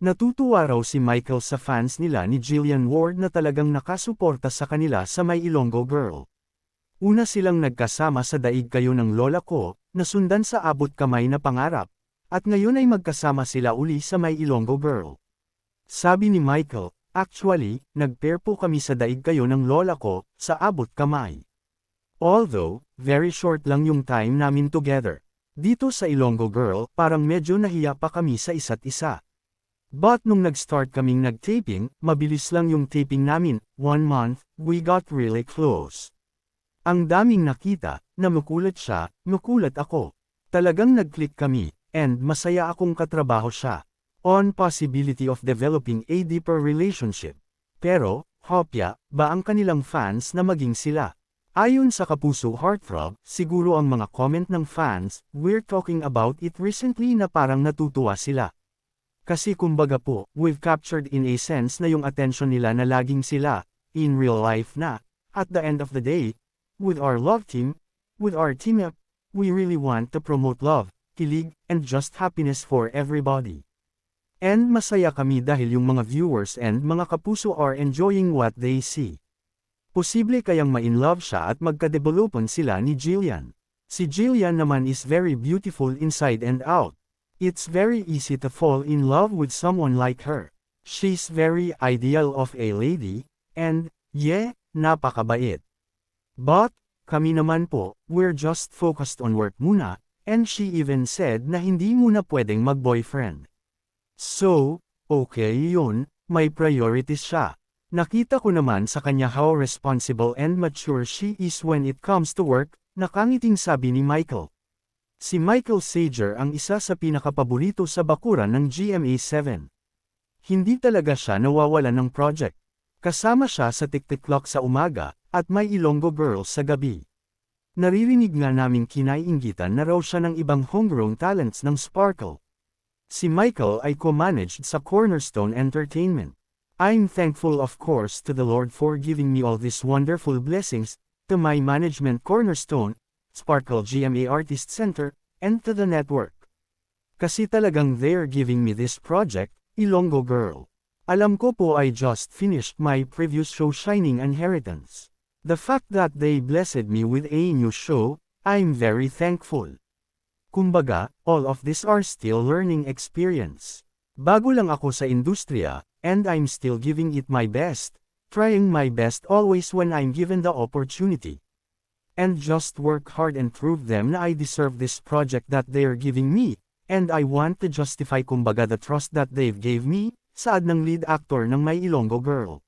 Natutuwa raw si Michael sa fans nila ni Jillian Ward na talagang nakasuporta sa kanila sa My Ilonggo Girl. Una silang nagkasama sa Daig Kayo ng Lola Ko, nasundan sa Abot Kamay na Pangarap, at ngayon ay magkasama sila uli sa My Ilonggo Girl. Sabi ni Michael, "Actually, nag-pair po kami sa Daig Kayo ng Lola Ko, sa Abot Kamay. Although, very short lang yung time namin together. Dito sa Ilonggo Girl, parang medyo nahiya pa kami sa isa't isa. But nung nag-start kaming nag-taping, mabilis lang yung taping namin, 1 month, we got really close. Ang daming nakita, na makulat siya, makulat ako. Talagang nag-click kami, and masaya akong katrabaho siya. On possibility of developing a deeper relationship. Pero, hopya, ba ang kanilang fans na maging sila? Ayon sa Kapuso Heartthrob, siguro ang mga comment ng fans, we're talking about it recently na parang natutuwa sila. Kasi kumbaga po, we've captured in a sense na yung attention nila na laging sila, in real life na, at the end of the day, with our love team, with our team up, we really want to promote love, kilig, and just happiness for everybody. And masaya kami dahil yung mga viewers and mga kapuso are enjoying what they see. Posible kayang ma-inlove siya at magka-developan sila ni Jillian. Si Jillian naman is very beautiful inside and out. It's very easy to fall in love with someone like her. She's very ideal of a lady, and, yeah, napakabait. But, kami naman po, we're just focused on work muna, and she even said na hindi muna pwedeng mag-boyfriend. So, okay yun, may priorities siya. Nakita ko naman sa kanya how responsible and mature she is when it comes to work, nakangiting sabi ni Michael. Si Michael Sager ang isa sa pinakapaborito sa bakuran ng GMA7. Hindi talaga siya nawawalan ng project. Kasama siya sa Tik-Tik Clock sa umaga, at My Ilonggo Girl sa gabi. Naririnig nga naming kinaiinggitan na raw siya ng ibang homegrown talents ng Sparkle. Si Michael ay co-managed sa Cornerstone Entertainment. I'm thankful of course to the Lord for giving me all these wonderful blessings, to my management Cornerstone, Sparkle GMA Artist Center, and to the network. Kasi talagang they're giving me this project, Ilonggo Girl. Alam ko po I just finished my previous show Shining Inheritance. The fact that they blessed me with a new show, I'm very thankful. Kumbaga, all of these are still learning experience. Bago lang ako sa industriya, and I'm still giving it my best, trying my best always when I'm given the opportunity. And just work hard and prove them na I deserve this project that they're giving me, and I want to justify kumbaga the trust that they've gave me, saad ng lead actor ng My Ilonggo Girl.